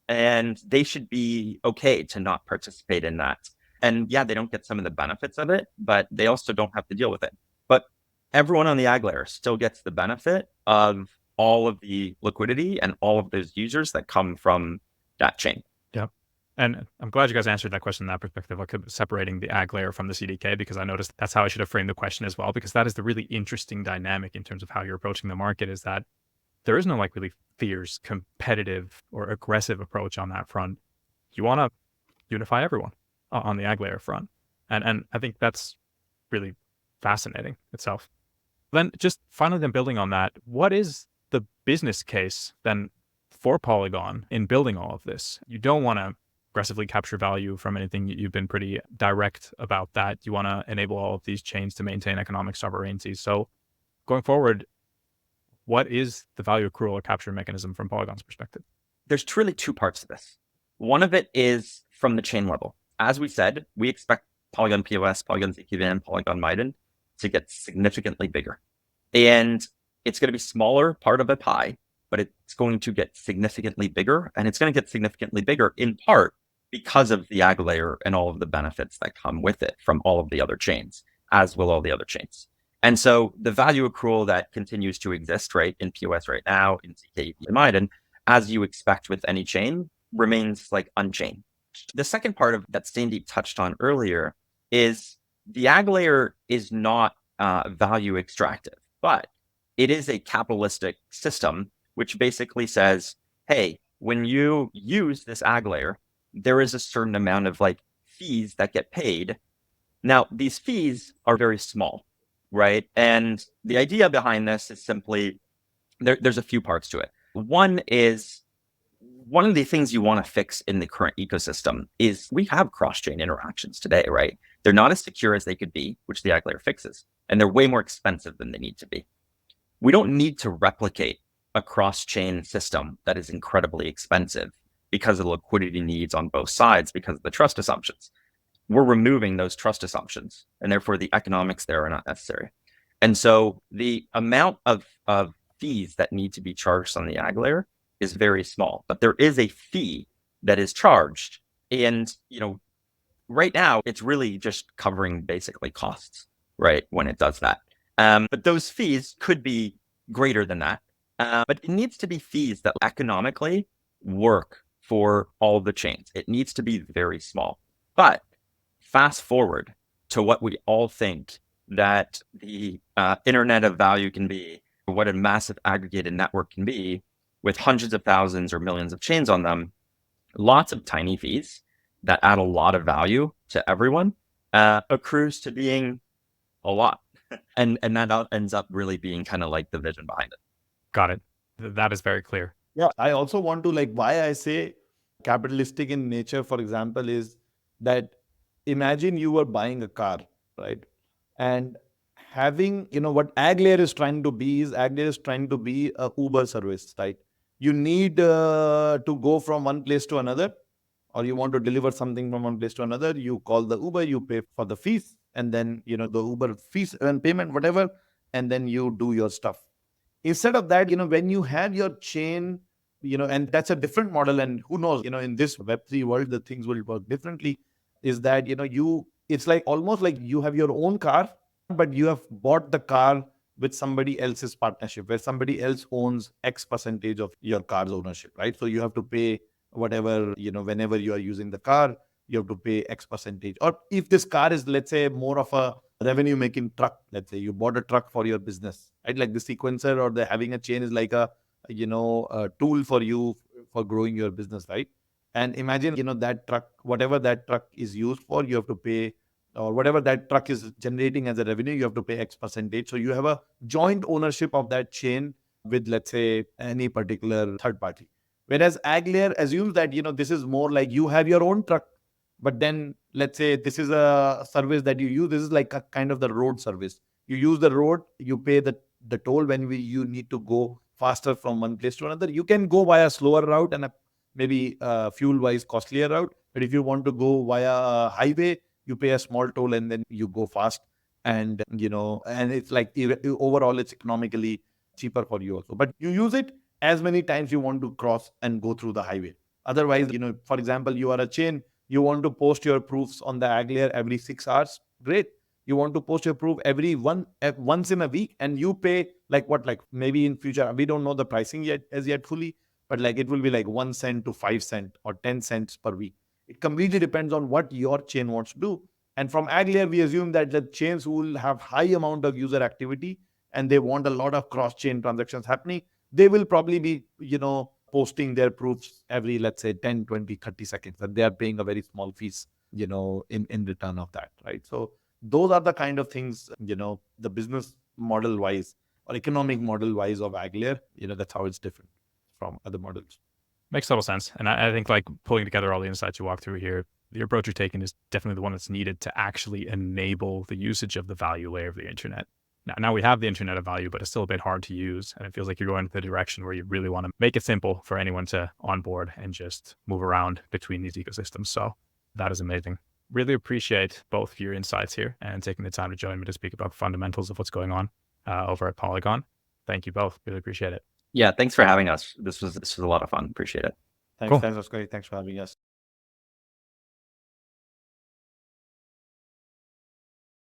And they should be okay to not participate in that. And yeah, they don't get some of the benefits of it, but they also don't have to deal with it. But everyone on the AggLayer still gets the benefit of all of the liquidity and all of those users that come from that chain. Yep. And I'm glad you guys answered that question in that perspective, like separating the AggLayer from the CDK, because I noticed that's how I should have framed the question as well, because that is the really interesting dynamic in terms of how you're approaching the market, is that there is no like really fierce, competitive or aggressive approach on that front. You want to unify everyone on the AggLayer front. And I think that's really fascinating itself. Then just finally then building on that, what is the business case then for Polygon in building all of this? You don't want to aggressively capture value from anything. You've been pretty direct about that. You want to enable all of these chains to maintain economic sovereignty. So going forward, what is the value accrual or capture mechanism from Polygon's perspective? There's truly two parts to this. One of it is from the chain level. As we said, we expect Polygon POS, Polygon ZKVM, Polygon Maiden to get significantly bigger. And it's going to be smaller part of a pie, but it's going to get significantly bigger. And it's going to get significantly bigger in part because of the AggLayer and all of the benefits that come with it from all of the other chains, as will all the other chains. And so the value accrual that continues to exist, right, in POS right now, in ZK and Maiden, as you expect with any chain, remains like unchanged. The second part of that Sandeep touched on earlier is the AggLayer is not value extractive, but it is a capitalistic system, which basically says, hey, when you use this AggLayer, there is a certain amount of like fees that get paid. Now, these fees are very small, right? And the idea behind this is simply, there's a few parts to it. One is, one of the things you want to fix in the current ecosystem is we have cross-chain interactions today, right? They're not as secure as they could be, which the AggLayer fixes, and they're way more expensive than they need to be. We don't need to replicate a cross-chain system that is incredibly expensive because of the liquidity needs on both sides, because of the trust assumptions. We're removing those trust assumptions, and therefore the economics there are not necessary. And so the amount of fees that need to be charged on the AggLayer is very small, but there is a fee that is charged. And, right now it's really just covering basically costs, right? When it does that. But those fees could be greater than that. But it needs to be fees that economically work for all of the chains. It needs to be very small. But fast forward to what we all think that the internet of value can be, or what a massive aggregated network can be, with hundreds of thousands or millions of chains on them, lots of tiny fees that add a lot of value to everyone accrues to being a lot. And that ends up really being kind of like the vision behind it. Got it. That is very clear. Yeah, I also want to why I say capitalistic in nature, for example, is that imagine you were buying a car, right? And having, what AggLayer is trying to be is AggLayer is trying to be a Uber service, right? You need to go from one place to another, or you want to deliver something from one place to another. You call the Uber, you pay for the fees, and then, the Uber fees and payment, whatever, and then you do your stuff. Instead of that, when you have your chain, and that's a different model, and who knows, in this Web3 world, the things will work differently, is that, it's like almost like you have your own car, but you have bought the car with somebody else's partnership, where somebody else owns X percentage of your car's ownership, right? So you have to pay whatever, whenever you are using the car, you have to pay X percentage. Or if this car is, let's say, more of a revenue making truck, let's say you bought a truck for your business, right? Like the sequencer or the having a chain is like a tool for you for growing your business, right? And imagine, that truck, whatever that truck is used for, you have to pay, or whatever that truck is generating as a revenue, you have to pay X percentage. So you have a joint ownership of that chain with, let's say, any particular third party. Whereas AggLayer assumes that, this is more like you have your own truck, but then let's say this is a service that you use. This is like a kind of the road service. You use the road, you pay the toll when you need to go faster from one place to another. You can go via a slower route and maybe fuel-wise costlier route. But if you want to go via a highway, you pay a small toll and then you go fast. And, and it's like overall, it's economically cheaper for you also. But you use it as many times you want to cross and go through the highway. Otherwise, for example, you are a chain, you want to post your proofs on the AggLayer every 6 hours. Great. You want to post your proof once in a week, and you pay like maybe in future, we don't know the pricing yet fully, but it will be like 1 cent to 5 cents or 10 cents per week. It completely depends on what your chain wants to do. And from AggLayer, we assume that the chains who will have high amount of user activity and they want a lot of cross-chain transactions happening, they will probably be, posting their proofs every, let's say, 10, 20, 30 seconds. And they are paying a very small fees, in return of that, right? So those are the kind of things, the business model wise or economic model wise of AggLayer, that's how it's different from other models. Makes total sense. And I think like pulling together all the insights you walk through here, the approach you're taking is definitely the one that's needed to actually enable the usage of the value layer of the internet. Now we have the internet of value, but it's still a bit hard to use. And it feels like you're going to the direction where you really want to make it simple for anyone to onboard and just move around between these ecosystems. So that is amazing. Really appreciate both of your insights here and taking the time to join me to speak about fundamentals of what's going on over at Polygon. Thank you both. Really appreciate it. Yeah, thanks for having us. This was a lot of fun. Appreciate it. Thanks, Cool. That's great. Thanks for having us.